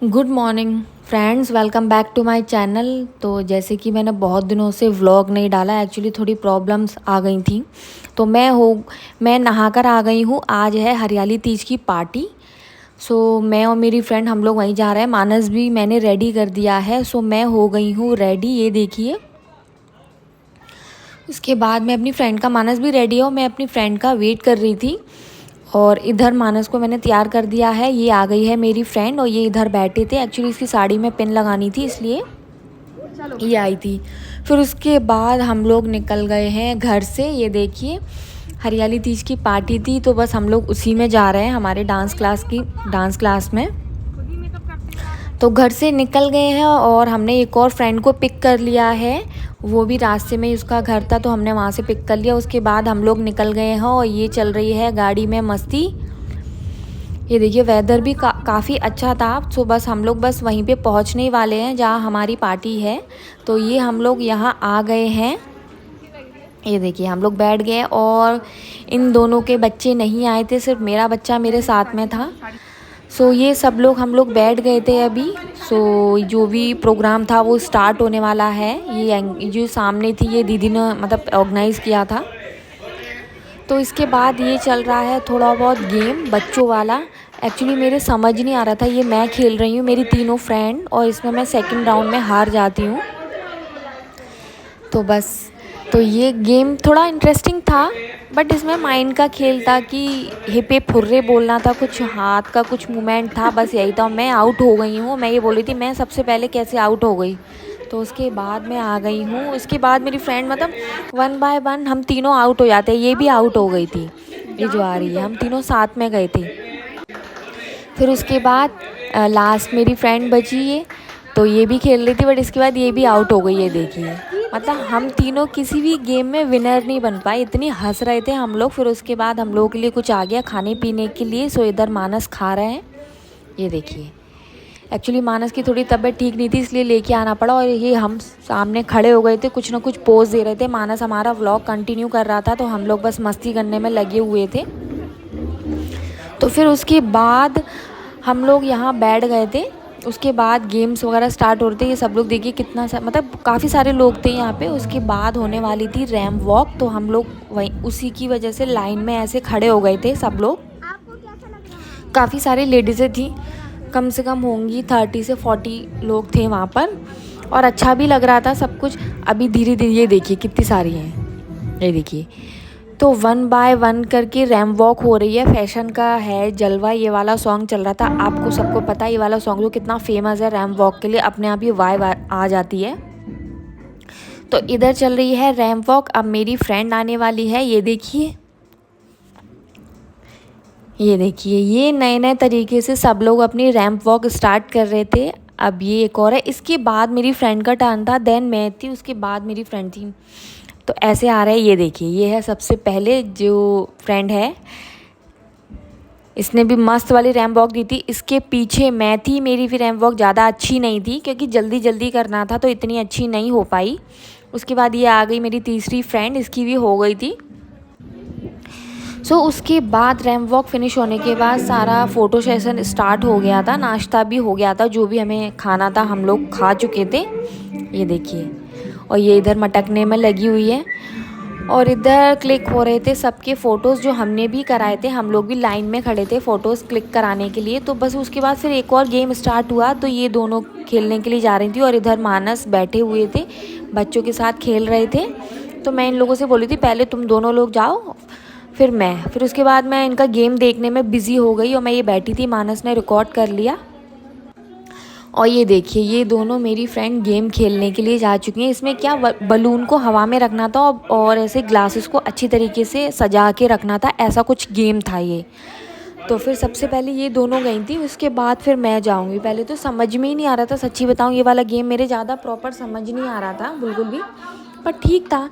Good morning friends, welcome back to my channel. तो जैसे कि मैंने बहुत दिनों से व्लॉग नहीं डाला, एक्चुअली थोड़ी प्रॉब्लम्स आ गई थी। तो मैं नहाकर आ गई हूँ। आज है हरियाली तीज की पार्टी। मैं और मेरी फ्रेंड हम लोग वहीं जा रहे हैं। मानस भी मैंने रेडी कर दिया है। मैं हो गई हूँ रेडी, ये देखिए। इसके बाद मैं अपनी फ्रेंड का, मानस भी रेडी हो, मैं अपनी फ्रेंड का वेट कर रही थी। और इधर मानस को मैंने तैयार कर दिया है। ये आ गई है मेरी फ्रेंड और ये इधर बैठे थे। एक्चुअली इसकी साड़ी में पिन लगानी थी, इसलिए ये आई थी। फिर उसके बाद हम लोग निकल गए हैं घर से। ये देखिए, हरियाली तीज की पार्टी थी, तो बस हम लोग उसी में जा रहे हैं, हमारे डांस क्लास में। तो घर से निकल गए हैं और हमने एक और फ्रेंड को पिक कर लिया है। वो भी रास्ते में ही उसका घर था, तो हमने वहाँ से पिक कर लिया। उसके बाद हम लोग निकल गए हैं और ये चल रही है गाड़ी में मस्ती। ये देखिए, वेदर भी काफ़ी अच्छा था। बस हम लोग बस वहीं पे पहुँचने ही वाले हैं जहाँ हमारी पार्टी है। तो ये हम लोग यहाँ आ गए हैं। ये देखिए, हम लोग बैठ गए और इन दोनों के बच्चे नहीं आए थे, सिर्फ मेरा बच्चा मेरे साथ में था। ये सब लोग, हम लोग बैठ गए थे अभी। जो भी प्रोग्राम था वो स्टार्ट होने वाला है। ये जो सामने थी, ये दीदी ने मतलब ऑर्गेनाइज़ किया था। तो इसके बाद ये चल रहा है थोड़ा बहुत गेम बच्चों वाला। एक्चुअली मेरे समझ नहीं आ रहा था, ये मैं खेल रही हूँ, मेरी तीनों फ्रेंड, और इसमें मैं सेकंड राउंड में हार जाती हूँ। तो ये गेम थोड़ा इंटरेस्टिंग था, बट इसमें माइंड का खेल था कि हिप हिप हुर्रे बोलना था, कुछ हाथ का कुछ मूवमेंट था, बस यही था। मैं आउट हो गई हूँ। मैं ये बोली थी मैं सबसे पहले कैसे आउट हो गई, तो उसके बाद मैं आ गई हूँ। उसके बाद मेरी फ्रेंड, मतलब 1 बाय 1 हम तीनों आउट हो जाते हैं। ये भी आउट हो गई थी, ये जो आ रही है, हम तीनों साथ में गए थे। फिर उसके बाद लास्ट मेरी फ्रेंड बची ये, तो ये भी खेल रही थी, बट इसके बाद ये भी आउट हो गई। ये देखिए, मतलब हम तीनों किसी भी गेम में विनर नहीं बन पाए, इतनी हंस रहे थे हम लोग। फिर उसके बाद हम लोगों के लिए कुछ आ गया खाने पीने के लिए। इधर मानस खा रहे हैं। ये देखिए, एक्चुअली मानस की थोड़ी तबीयत ठीक नहीं थी, इसलिए लेके आना पड़ा। और ये हम सामने खड़े हो गए थे, कुछ ना कुछ पोज दे रहे थे। मानस हमारा व्लॉग कंटिन्यू कर रहा था, तो हम लोग बस मस्ती करने में लगे हुए थे। तो फिर उसके बाद हम लोग यहाँ बैठ गए थे। उसके बाद गेम्स वगैरह स्टार्ट हो रहे थे। ये सब लोग देखिए कितना मतलब काफ़ी सारे लोग थे यहाँ पे। उसके बाद होने वाली थी रैंप वॉक, तो हम लोग वहीं उसी की वजह से लाइन में ऐसे खड़े हो गए थे सब लोग। काफ़ी सारी लेडीज़ें थी, कम से कम होंगी 30 से 40 लोग थे वहाँ पर, और अच्छा भी लग रहा था सब कुछ। अभी धीरे धीरे ये देखिए कितनी सारी हैं, ये देखिए। तो 1 बाय 1 करके रैंप वॉक हो रही है। फैशन का है जलवा, ये वाला सॉन्ग चल रहा था। आपको सबको पता है ये वाला सॉन्ग जो कितना फेमस है रैंप वॉक के लिए, अपने आप ही वाइब आ जाती है। तो इधर चल रही है रैंप वॉक। अब मेरी फ्रेंड आने वाली है। ये देखिए, ये देखिए, ये नए नए तरीके से सब लोग अपनी रैंप वॉक स्टार्ट कर रहे थे। अब ये एक और है। इसके बाद मेरी फ्रेंड का टर्न था, देन मैं थी, उसके बाद मेरी फ्रेंड थी। तो ऐसे आ रहा है। ये देखिए, ये है सबसे पहले जो फ्रेंड है, इसने भी मस्त वाली रैंप वॉक दी थी। इसके पीछे मैं थी, मेरी भी रैंप वॉक ज़्यादा अच्छी नहीं थी क्योंकि जल्दी जल्दी करना था, तो इतनी अच्छी नहीं हो पाई। उसके बाद ये आ गई मेरी तीसरी फ्रेंड, इसकी भी हो गई थी। उसके बाद रैंप वॉक फिनिश होने के बाद सारा फ़ोटो सेशन स्टार्ट हो गया था, नाश्ता भी हो गया था, जो भी हमें खाना था हम लोग खा चुके थे। ये देखिए, और ये इधर मटकने में लगी हुई है, और इधर क्लिक हो रहे थे सबके फ़ोटोज़ जो हमने भी कराए थे। हम लोग भी लाइन में खड़े थे फ़ोटोज़ क्लिक कराने के लिए। तो बस उसके बाद फिर एक और गेम स्टार्ट हुआ, तो ये दोनों खेलने के लिए जा रही थी और इधर मानस बैठे हुए थे, बच्चों के साथ खेल रहे थे। तो मैं इन लोगों से बोली थी पहले तुम दोनों लोग जाओ, फिर उसके बाद मैं इनका गेम देखने में बिज़ी हो गई और मैं ये बैठी थी। मानस ने रिकॉर्ड कर लिया। और ये देखिए, ये दोनों मेरी फ्रेंड गेम खेलने के लिए जा चुकी हैं। इसमें क्या, बलून को हवा में रखना था और ऐसे ग्लासेस को अच्छी तरीके से सजा के रखना था, ऐसा कुछ गेम था ये। तो फिर सबसे पहले ये दोनों गई थी, उसके बाद फिर मैं जाऊंगी। पहले तो समझ में ही नहीं आ रहा था, सच्ची बताऊं, ये वाला गेम मेरे ज़्यादा प्रॉपर समझ नहीं आ रहा था बिल्कुल भी, पर ठीक था।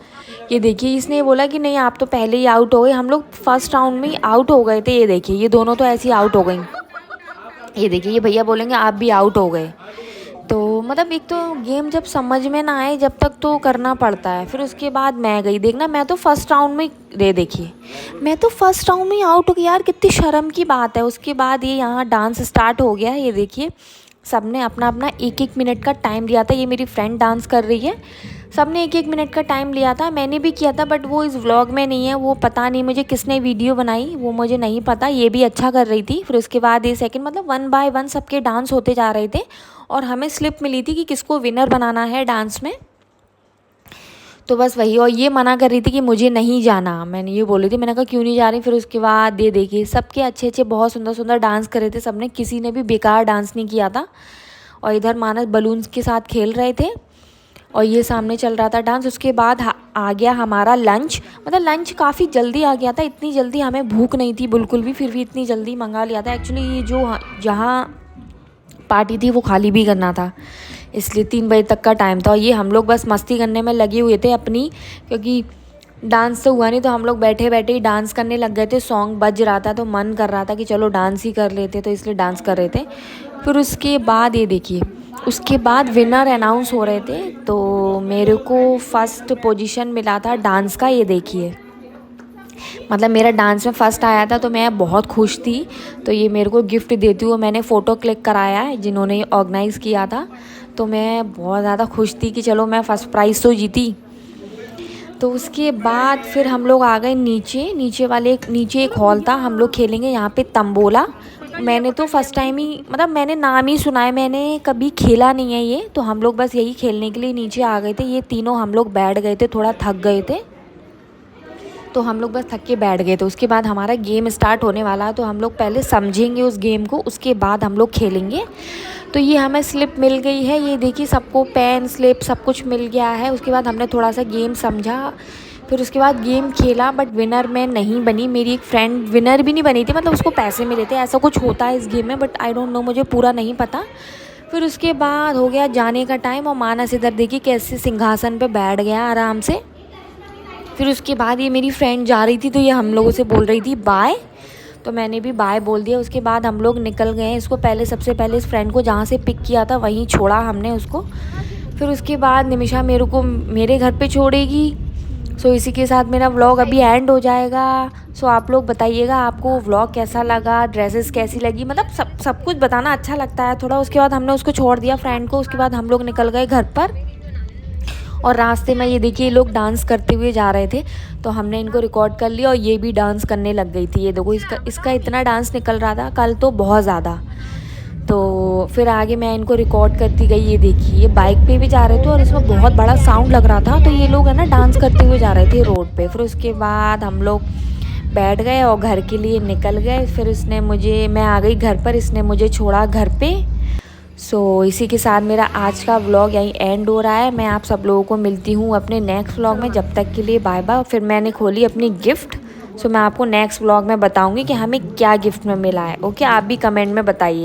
ये देखिए, इसने बोला कि नहीं आप तो पहले ही आउट हो गए। हम लोग फर्स्ट राउंड में ही आउट हो गए थे। ये देखिए, ये दोनों तो ऐसे ही आउट हो गई। ये देखिए, ये भैया बोलेंगे आप भी आउट हो गए। तो मतलब एक तो गेम जब समझ में ना आए जब तक तो करना पड़ता है। फिर उसके बाद मैं गई, देखना मैं तो फर्स्ट राउंड में देखिए, मैं तो फर्स्ट राउंड में ही आउट हो गई यार, कितनी शर्म की बात है। उसके बाद ये यहाँ डांस स्टार्ट हो गया। ये देखिए, सबने अपना अपना 1-1 मिनट का टाइम लिया था। ये मेरी फ्रेंड डांस कर रही है, सबने 1-1 मिनट का टाइम लिया था। मैंने भी किया था, बट वो इस व्लॉग में नहीं है। वो पता नहीं मुझे किसने वीडियो बनाई, वो मुझे नहीं पता। ये भी अच्छा कर रही थी। फिर उसके बाद ये सेकंड मतलब 1 बाय 1 सबके डांस होते जा रहे थे और हमें स्लिप मिली थी कि किसको विनर बनाना है डांस में। तो बस वही, और ये मना कर रही थी कि मुझे नहीं जाना। मैंने ये बोली थी, मैंने कहा क्यों नहीं जा रही। फिर उसके बाद ये देखिए सबके अच्छे अच्छे बहुत सुंदर सुंदर डांस कर रहे थे सबने, किसी ने भी बेकार डांस नहीं किया था। और इधर मानस बलून्स के साथ खेल रहे थे और ये सामने चल रहा था डांस। उसके बाद आ गया हमारा लंच। मतलब लंच काफ़ी जल्दी आ गया था, इतनी जल्दी हमें भूख नहीं थी बिल्कुल भी, फिर भी इतनी जल्दी मंगा लिया था। एक्चुअली ये जो जहाँ पार्टी थी वो खाली भी करना था, इसलिए 3 बजे तक का टाइम था। और ये हम लोग बस मस्ती करने में लगे हुए थे अपनी, क्योंकि डांस तो हुआ नहीं, तो हम लोग बैठे बैठे ही डांस करने लग गए थे। सॉन्ग बज रहा था तो मन कर रहा था कि चलो डांस ही कर लेते, तो इसलिए डांस कर रहे थे। फिर उसके बाद ये देखिए, उसके बाद विनर अनाउंस हो रहे थे, तो मेरे को फर्स्ट पोजीशन मिला था डांस का। ये देखिए, मतलब मेरा डांस में फ़र्स्ट आया था तो मैं बहुत खुश थी। तो ये मेरे को गिफ्ट देती हुई मैंने फ़ोटो क्लिक कराया है जिन्होंने ऑर्गेनाइज़ किया था। तो मैं बहुत ज़्यादा खुश थी कि चलो मैं फ़र्स्ट प्राइज़ तो जीती। तो उसके बाद फिर हम लोग आ गए नीचे। नीचे एक हॉल था, हम लोग खेलेंगे यहाँ पे तंबोला। मैंने तो फ़र्स्ट टाइम ही, मतलब मैंने नाम ही सुना है, मैंने कभी खेला नहीं है ये। तो हम लोग बस यही खेलने के लिए नीचे आ गए थे। ये तीनों हम लोग बैठ गए थे, थोड़ा थक गए थे, तो हम लोग बस थक के बैठ गए थे। उसके बाद हमारा गेम स्टार्ट होने वाला, तो हम लोग पहले समझेंगे उस गेम को, उसके बाद हम लोग खेलेंगे। तो ये हमें स्लिप मिल गई है, ये देखिए सबको पेन स्लिप सब कुछ मिल गया है। उसके बाद हमने थोड़ा सा गेम समझा, फिर उसके बाद गेम खेला, बट विनर मैं नहीं बनी। मेरी एक फ्रेंड विनर भी नहीं बनी थी, मतलब उसको पैसे मिले थे, ऐसा कुछ होता है इस गेम में, बट आई डोंट नो, मुझे पूरा नहीं पता। फिर उसके बाद हो गया जाने का टाइम, और मानस इधर देखिए कैसे सिंहासन पे बैठ गया आराम से। फिर उसके बाद ये मेरी फ्रेंड जा रही थी, तो ये हम लोगों से बोल रही थी बाय, तो मैंने भी बाय बोल दिया। उसके बाद हम लोग निकल गए। इसको सबसे पहले इस फ्रेंड को जहाँ से पिक किया था वहीं छोड़ा हमने उसको। फिर उसके बाद निमिषा मेरे को मेरे घर पे छोड़ेगी। सो इसी के साथ मेरा व्लॉग अभी एंड हो जाएगा। सो आप लोग बताइएगा आपको व्लॉग कैसा लगा, ड्रेसेस कैसी लगी, मतलब सब कुछ बताना अच्छा लगता है थोड़ा। उसके बाद हमने उसको छोड़ दिया फ्रेंड को। उसके बाद हम लोग निकल गए घर पर, और रास्ते में ये देखिए लोग डांस करते हुए जा रहे थे, तो हमने इनको रिकॉर्ड कर लिया और ये भी डांस करने लग गई थी। ये देखो इसका इतना डांस निकल रहा था कल तो बहुत ज़्यादा। तो फिर आगे मैं इनको रिकॉर्ड करती गई। ये देखिए ये बाइक पे भी जा रहे थे और इसमें बहुत बड़ा साउंड लग रहा था, तो ये लोग है ना डांस करते हुए जा रहे थे रोड पे। फिर उसके बाद हम लोग बैठ गए और घर के लिए निकल गए। फिर मैं आ गई घर पर, इसने मुझे छोड़ा घर पे। सो इसी के साथ मेरा आज का व्लॉग यहीं एंड हो रहा है। मैं आप सब लोगों को मिलती हूँ अपने नेक्स्ट व्लॉग में, जब तक के लिए बाय बाय। फिर मैंने खोली अपनी गिफ्ट, सो मैं आपको नेक्स्ट व्लॉग में बताऊँगी कि हमें क्या गिफ्ट में मिला है। ओके, आप भी कमेंट में बताइए।